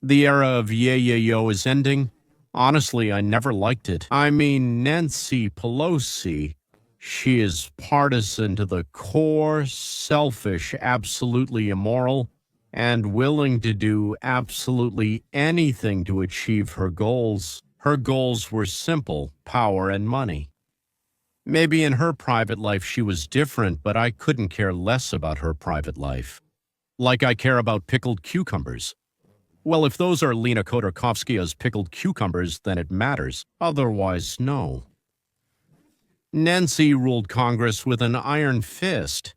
The era of yeah-yeah-yo is ending. Honestly, I never liked it. I mean, Nancy Pelosi, she is partisan to the core, selfish, absolutely immoral, and willing to do absolutely anything to achieve her goals. Her goals were simple: power and money. Maybe in her private life she was different, but I couldn't care less about her private life. Like I care about pickled cucumbers. Well, if those are Lena Khodorkovskaya's pickled cucumbers, then it matters. Otherwise, no. Nancy ruled Congress with an iron fist.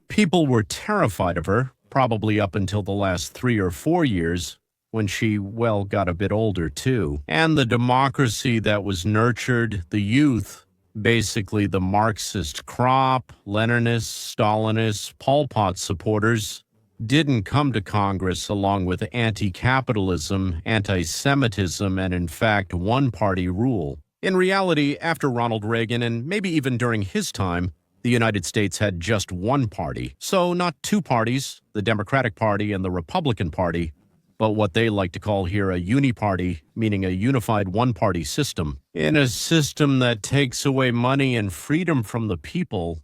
People were terrified of her, probably up until the last 3 or 4 years, when she, well, got a bit older too. And the democracy that was nurtured, the youth, basically the Marxist crop, Leninists, Stalinists, Pol Pot supporters, didn't come to Congress along with anti-capitalism, anti-Semitism, and in fact, one-party rule. In reality, after Ronald Reagan, and maybe even during his time, the United States had just one party. So not two parties, the Democratic Party and the Republican Party, but what they like to call here a uniparty, meaning a unified one-party system. In a system that takes away money and freedom from the people,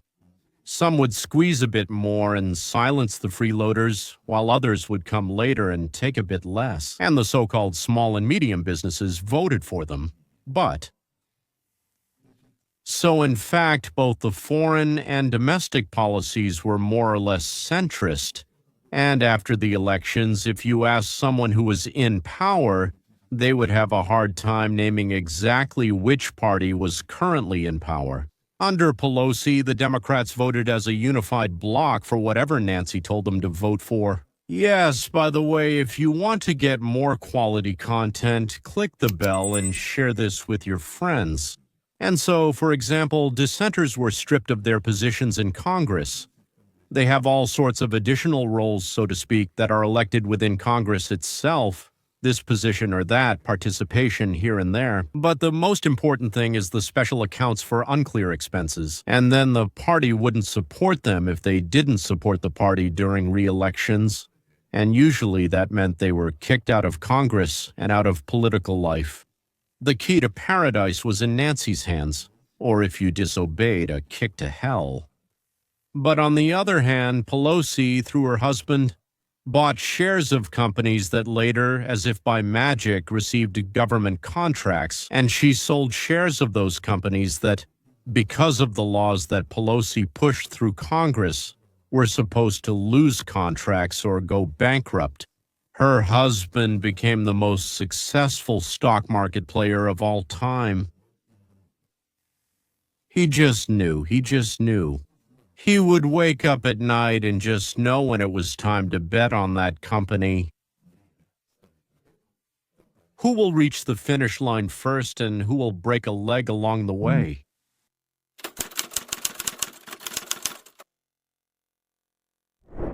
some would squeeze a bit more and silence the freeloaders, while others would come later and take a bit less. And the so-called small and medium businesses voted for them. So in fact, both the foreign and domestic policies were more or less centrist. And after the elections, if you asked someone who was in power, they would have a hard time naming exactly which party was currently in power. Under Pelosi, the Democrats voted as a unified bloc for whatever Nancy told them to vote for. Yes, by the way, if you want to get more quality content, click the bell and share this with your friends. And so, for example, dissenters were stripped of their positions in Congress. They have all sorts of additional roles, so to speak, that are elected within Congress itself. This position or that, participation here and there. But the most important thing is the special accounts for unclear expenses. And then the party wouldn't support them if they didn't support the party during re-elections. And usually that meant they were kicked out of Congress and out of political life. The key to paradise was in Nancy's hands, or if you disobeyed, a kick to hell. But on the other hand, Pelosi, through her husband, bought shares of companies that later, as if by magic, received government contracts, and she sold shares of those companies that, because of the laws that Pelosi pushed through Congress, were supposed to lose contracts or go bankrupt. Her husband became the most successful stock market player of all time. He just knew. He would wake up at night and just know when it was time to bet on that company. Who will reach the finish line first and who will break a leg along the way?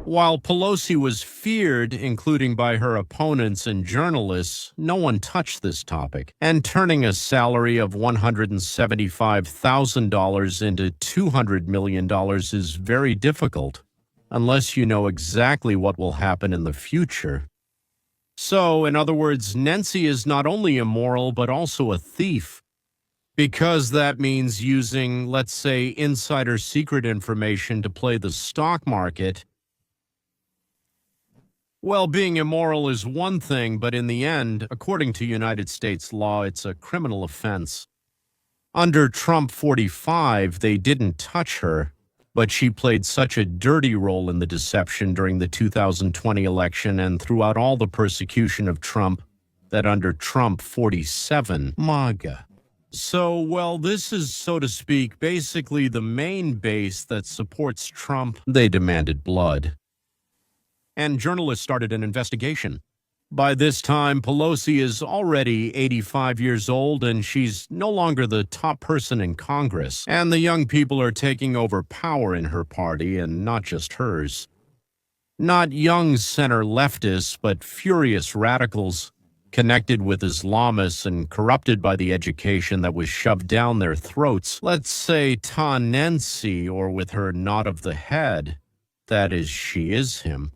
While Pelosi was feared, including by her opponents and journalists, no one touched this topic. And turning a salary of $175,000 into $200 million is very difficult, unless you know exactly what will happen in the future. So, in other words, Nancy is not only immoral, but also a thief. Because that means using, let's say, insider secret information to play the stock market. Well, being immoral is one thing, but in the end, according to United States law, it's a criminal offense. Under Trump 45, they didn't touch her, but she played such a dirty role in the deception during the 2020 election and throughout all the persecution of Trump that under Trump 47, MAGA. So, well, this is, so to speak, basically the main base that supports Trump. They demanded blood. And journalists started an investigation. By this time, Pelosi is already 85 years old, and she's no longer the top person in Congress. And the young people are taking over power in her party, and not just hers. Not young center leftists, but furious radicals connected with Islamists and corrupted by the education that was shoved down their throats. Let's say Ta Nancy, or with her nod of the head, that is, she is him.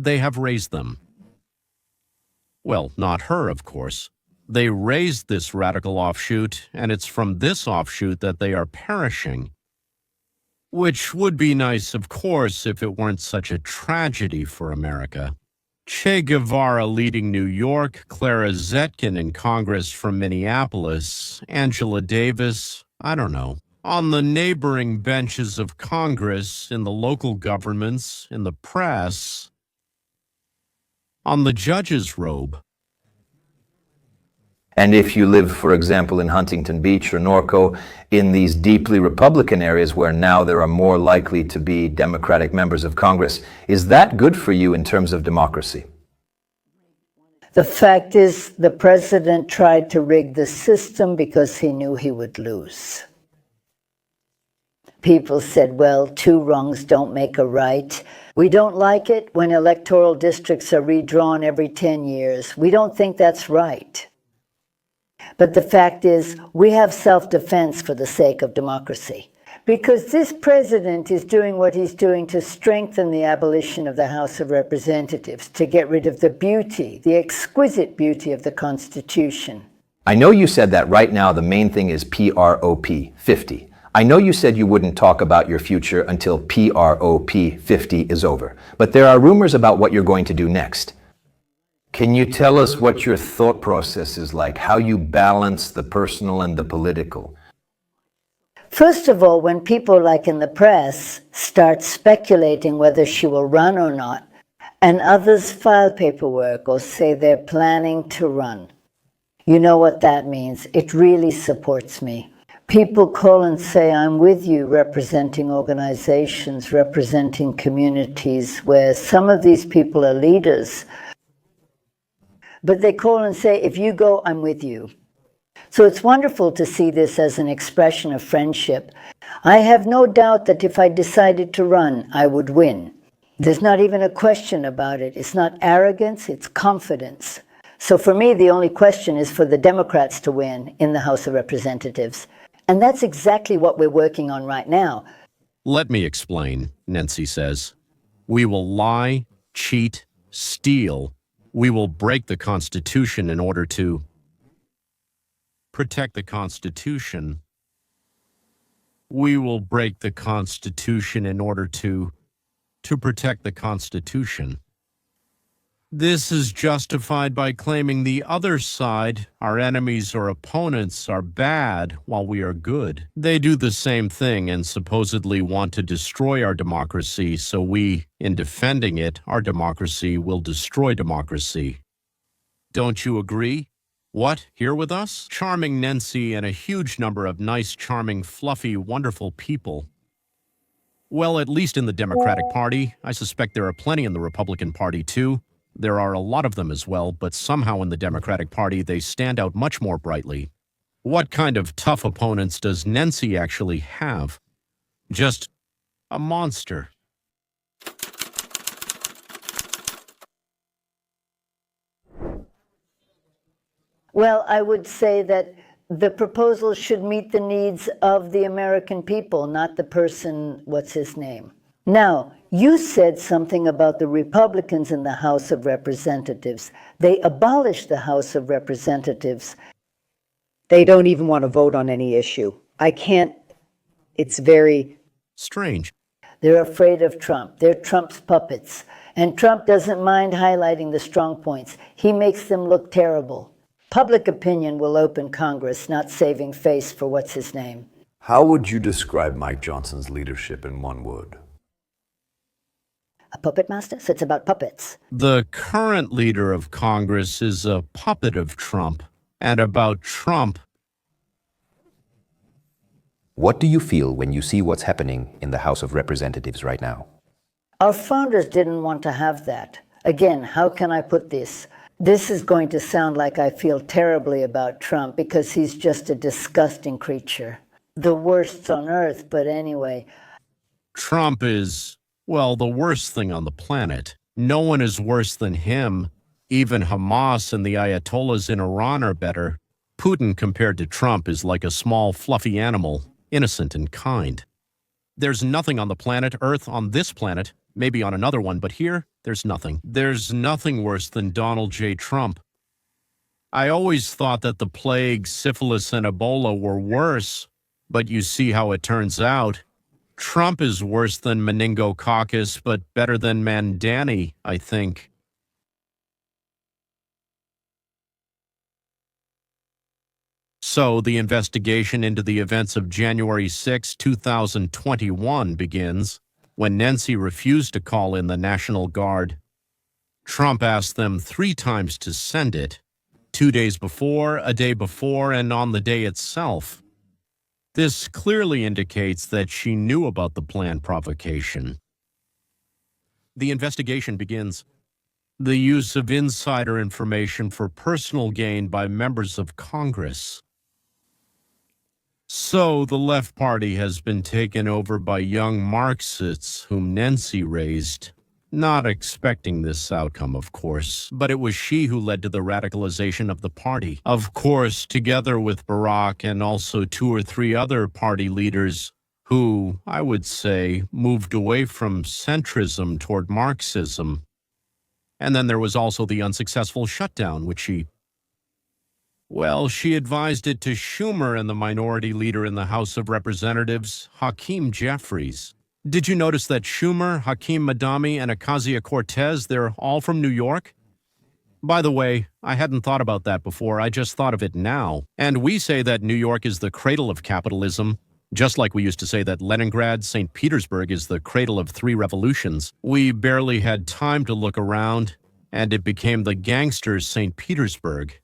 they have raised them. Well, not her, of course. They raised this radical offshoot, and it's from this offshoot that they are perishing. Which would be nice, of course, if it weren't such a tragedy for America. Che Guevara leading New York, Clara Zetkin in Congress from Minneapolis, Angela Davis, I don't know, on the neighboring benches of Congress, in the local governments, in the press, on the judge's robe. And if you live, for example, in Huntington Beach or Norco, in these deeply Republican areas where now there are more likely to be Democratic members of Congress, is that good for you in terms of democracy? The fact is, the president tried to rig the system because he knew he would lose. People said, well, two wrongs don't make a right. We don't like it when electoral districts are redrawn every 10 years. We don't think that's right. But the fact is, we have self-defense for the sake of democracy. Because this president is doing what he's doing to strengthen the abolition of the House of Representatives, to get rid of the beauty, the exquisite beauty of the Constitution. I know you said that right now the main thing is PROP 50. I know you said you wouldn't talk about your future until PROP 50 is over. But there are rumors about what you're going to do next. Can you tell us what your thought process is like, how you balance the personal and the political? First of all, when people like in the press start speculating whether she will run or not, and others file paperwork or say they're planning to run, you know what that means. It really supports me. People call and say, I'm with you, representing organizations, representing communities where some of these people are leaders. But they call and say, if you go, I'm with you. So it's wonderful to see this as an expression of friendship. I have no doubt that if I decided to run, I would win. There's not even a question about it. It's not arrogance, it's confidence. So for me, the only question is for the Democrats to win in the House of Representatives. And that's exactly what we're working on right now. Let me explain, Nancy says. We will lie, cheat, steal. We will break the Constitution in order to protect the Constitution. We will break the Constitution in order to protect the Constitution. This is justified by claiming the other side, our enemies or opponents, are bad while we are good. They do the same thing and supposedly want to destroy our democracy, so we, in defending it, our democracy, will destroy democracy. Don't you agree? What, here with us? Charming Nancy and a huge number of nice, charming, fluffy, wonderful people. Well, at least in the Democratic Party. I suspect there are plenty in the Republican Party, too. There are a lot of them as well, but somehow in the Democratic Party they stand out much more brightly. What kind of tough opponents does Nancy actually have? Just a monster. Well, I would say that the proposal should meet the needs of the American people, not the person, what's his name. Now, you said something about the Republicans in the House of Representatives. They abolished the House of Representatives. They don't even want to vote on any issue. I can't, it's very strange. They're afraid of Trump. They're Trump's puppets. And Trump doesn't mind highlighting the strong points. He makes them look terrible. Public opinion will open Congress, not saving face for what's his name. How would you describe Mike Johnson's leadership in one word? A puppet master? So it's about puppets. The current leader of Congress is a puppet of Trump. And about Trump. What do you feel when you see what's happening in the House of Representatives right now? Our founders didn't want to have that. Again, how can I put this? This is going to sound like I feel terribly about Trump because he's just a disgusting creature. The worst on earth, but anyway. Trump is, well, the worst thing on the planet. No one is worse than him. Even Hamas and the Ayatollahs in Iran are better. Putin, compared to Trump, is like a small, fluffy animal, innocent and kind. There's nothing on the planet Earth, on this planet, maybe on another one, but here, there's nothing. There's nothing worse than Donald J. Trump. I always thought that the plague, syphilis, and Ebola were worse, but you see how it turns out. Trump is worse than meningococcus, but better than Mandani, I think. So the investigation into the events of January 6, 2021 begins when Nancy refused to call in the National Guard. Trump asked them 3 times to send it, 2 days before, a day before, and on the day itself. This clearly indicates that she knew about the planned provocation. The investigation begins. The use of insider information for personal gain by members of Congress. So the left party has been taken over by young Marxists whom Nancy raised. Not expecting this outcome, of course, but it was she who led to the radicalization of the party. Of course, together with Barack and also 2 or 3 other party leaders who, I would say, moved away from centrism toward Marxism. And then there was also the unsuccessful shutdown, which she advised it to Schumer and the minority leader in the House of Representatives, Hakeem Jeffries. Did you notice that Schumer, Hakeem Madami, and Ocasio-Cortez, they're all from New York? By the way, I hadn't thought about that before, I just thought of it now. And we say that New York is the cradle of capitalism, just like we used to say that Leningrad, St. Petersburg is the cradle of 3 revolutions. We barely had time to look around, and it became the gangsters' St. Petersburg.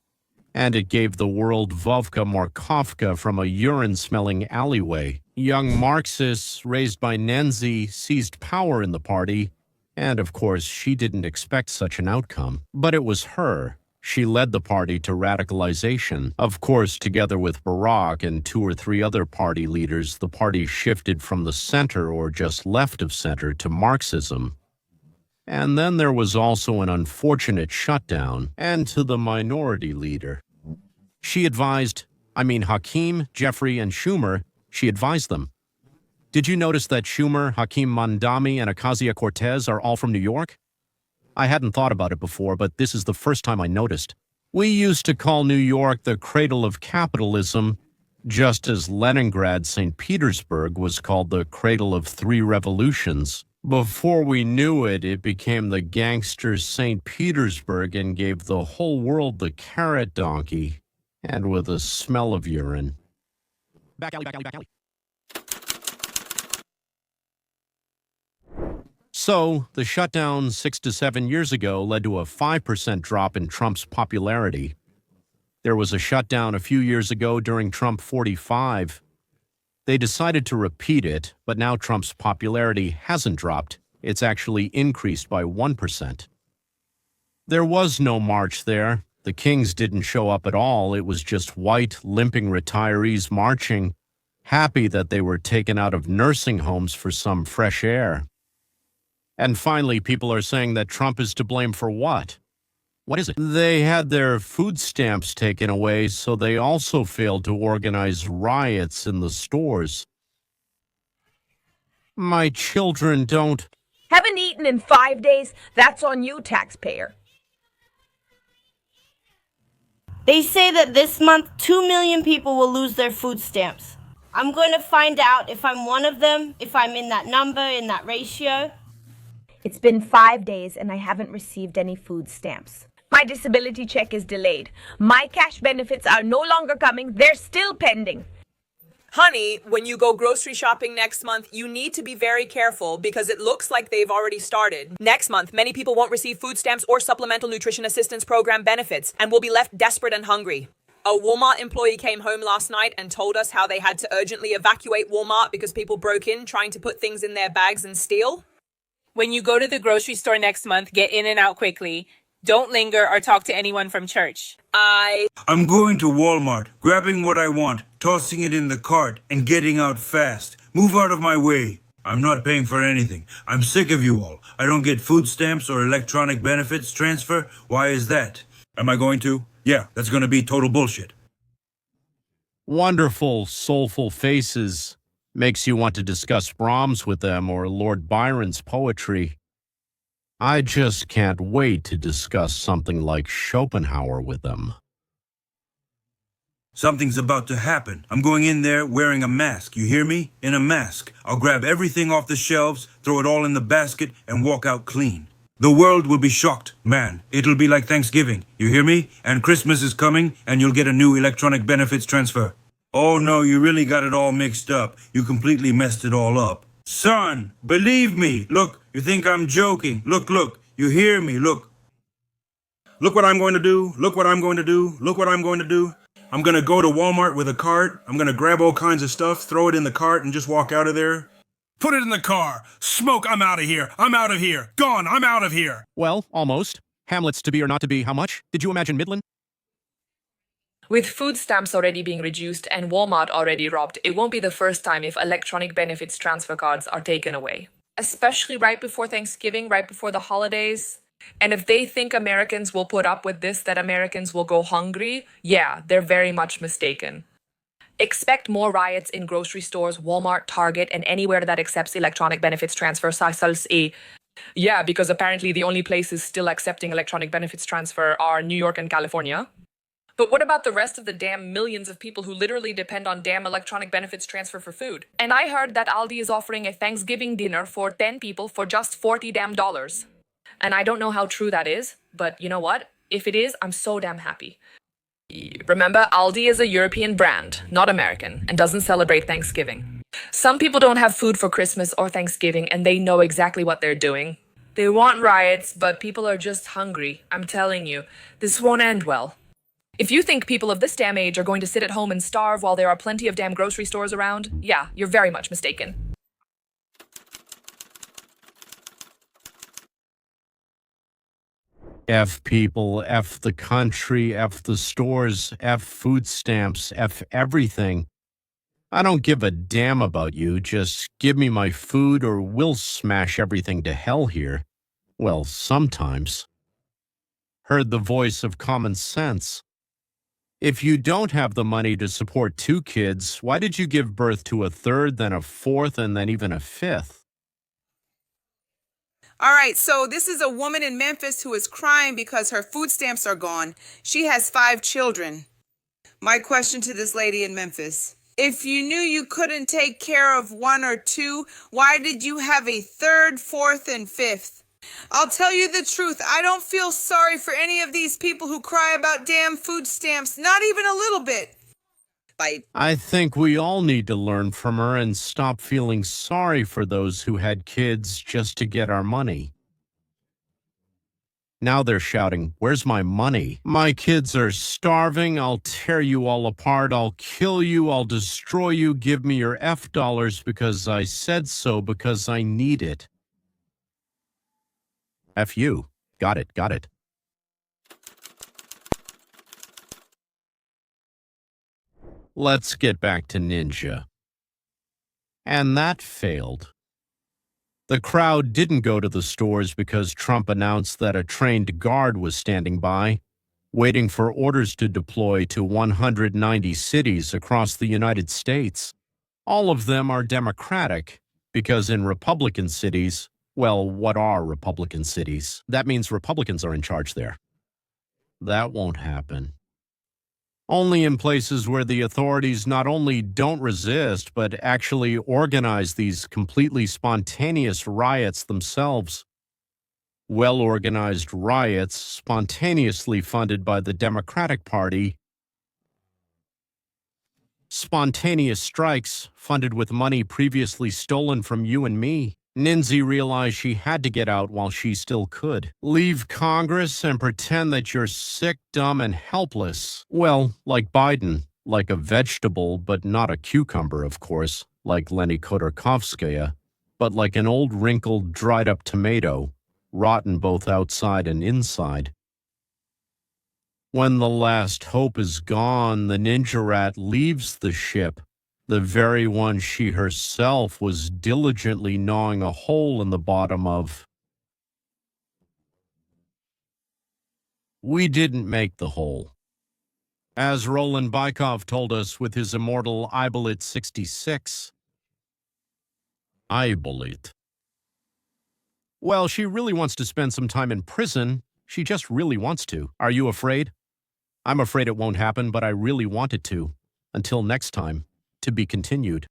And it gave the world Vovka Morkovka from a urine-smelling alleyway. Young Marxists raised by Nancy seized power in the party, and of course she didn't expect such an outcome. But it was her. She led the party to radicalization. Of course, together with Barack and 2 or 3 other party leaders, the party shifted from the center or just left of center to Marxism. And then there was also an unfortunate shutdown, and to the minority leader. She advised, Hakeem, Jeffrey, and Schumer, she advised them. Did you notice that Schumer, Hakeem Mandami, and Ocasio-Cortez are all from New York? I hadn't thought about it before, but this is the first time I noticed. We used to call New York the cradle of capitalism, just as Leningrad, St. Petersburg was called the cradle of 3 revolutions. Before we knew it, it became the gangster St. Petersburg and gave the whole world the carrot donkey, and with a smell of urine. Back alley, back alley, back alley. So, the shutdown 6 to 7 years ago led to a 5% drop in Trump's popularity. There was a shutdown a few years ago during Trump 45. They decided to repeat it, but now Trump's popularity hasn't dropped. It's actually increased by 1%. There was no march there. The Kings didn't show up at all. It was just white, limping retirees marching, happy that they were taken out of nursing homes for some fresh air. And finally, people are saying that Trump is to blame for what? What is it? They had their food stamps taken away, so they also failed to organize riots in the stores. My children don't... Haven't eaten in 5 days? That's on you, taxpayer. They say that this month 2 million people will lose their food stamps. I'm going to find out if I'm one of them, if I'm in that number, in that ratio. It's been 5 days and I haven't received any food stamps. My disability check is delayed. My cash benefits are no longer coming. They're still pending. Honey, when you go grocery shopping next month, you need to be very careful because it looks like they've already started. Next month, many people won't receive food stamps or supplemental nutrition assistance program benefits and will be left desperate and hungry. A Walmart employee came home last night and told us how they had to urgently evacuate Walmart because people broke in trying to put things in their bags and steal. When you go to the grocery store next month, get in and out quickly. Don't linger or talk to anyone from church. I'm going to Walmart, grabbing what I want, tossing it in the cart, and getting out fast. Move out of my way. I'm not paying for anything. I'm sick of you all. I don't get food stamps or electronic benefits transfer. Why is that? Am I going to? Yeah, that's going to be total bullshit. Wonderful, soulful faces. Makes you want to discuss Brahms with them or Lord Byron's poetry. I just can't wait to discuss something like Schopenhauer with them. Something's about to happen. I'm going in there wearing a mask. You hear me? In a mask. I'll grab everything off the shelves, throw it all in the basket, and walk out clean. The world will be shocked, man. It'll be like Thanksgiving. You hear me? And Christmas is coming, and you'll get a new electronic benefits transfer. Oh no, you really got it all mixed up. You completely messed it all up. Son, believe me. Look, you think I'm joking. Look. You hear me? Look. Look what I'm going to do. Look what I'm going to do. Look what I'm going to do. I'm going to go to Walmart with a cart. I'm going to grab all kinds of stuff, throw it in the cart, and just walk out of there. Put it in the car. Smoke, I'm out of here. I'm out of here. Gone, I'm out of here. Well, almost. Hamlet's to be or not to be, how much? Did you imagine Midland? With food stamps already being reduced and Walmart already robbed, it won't be the first time if electronic benefits transfer cards are taken away. Especially right before Thanksgiving, right before the holidays. And if they think Americans will put up with this, that Americans will go hungry, yeah, they're very much mistaken. Expect more riots in grocery stores, Walmart, Target, and anywhere that accepts electronic benefits transfer. Yeah, because apparently the only places still accepting electronic benefits transfer are New York and California. But what about the rest of the damn millions of people who literally depend on damn electronic benefits transfer for food? And I heard that Aldi is offering a Thanksgiving dinner for 10 people for just $40 damn. And I don't know how true that is, but you know what? If it is, I'm so damn happy. Remember, Aldi is a European brand, not American, and doesn't celebrate Thanksgiving. Some people don't have food for Christmas or Thanksgiving, and they know exactly what they're doing. They want riots, but people are just hungry. I'm telling you, this won't end well. If you think people of this damn age are going to sit at home and starve while there are plenty of damn grocery stores around, yeah, you're very much mistaken. F people, F the country, F the stores, F food stamps, F everything. I don't give a damn about you. Just give me my food or we'll smash everything to hell here. Well, sometimes. Heard the voice of common sense. If you don't have the money to support 2 kids, why did you give birth to a 3rd, then a 4th, and then even a 5th? All right, so this is a woman in Memphis who is crying because her food stamps are gone. She has 5 children. My question to this lady in Memphis: if you knew you couldn't take care of 1 or 2, why did you have a 3rd, 4th, and 5th? I'll tell you the truth, I don't feel sorry for any of these people who cry about damn food stamps, not even a little bit. I think we all need to learn from her and stop feeling sorry for those who had kids just to get our money. Now they're shouting, "Where's my money? My kids are starving. I'll tear you all apart. I'll kill you. I'll destroy you. Give me your F dollars because I said so, because I need it." F you. Got it. Let's get back to Ninja. And that failed. The crowd didn't go to the stores because Trump announced that a trained guard was standing by, waiting for orders to deploy to 190 cities across the United States. All of them are Democratic, because in Republican cities, well, what are Republican cities? That means Republicans are in charge there. That won't happen. Only in places where the authorities not only don't resist, but actually organize these completely spontaneous riots themselves. Well-organized riots spontaneously funded by the Democratic Party. Spontaneous strikes funded with money previously stolen from you and me. Ninzi realized she had to get out while she still could. Leave Congress and pretend that you're sick, dumb, and helpless. Well, like Biden, like a vegetable, but not a cucumber, of course, like Leni Khodorkovskaya, but like an old, wrinkled, dried-up tomato, rotten both outside and inside. When the last hope is gone, the ninja rat leaves the ship, the very one she herself was diligently gnawing a hole in the bottom of. We didn't make the hole. As Roland Bykov told us with his immortal Ibolit 66, Ibolit. Well, she really wants to spend some time in prison. She just really wants to. Are you afraid? I'm afraid it won't happen, but I really want it to. Until next time, to be continued.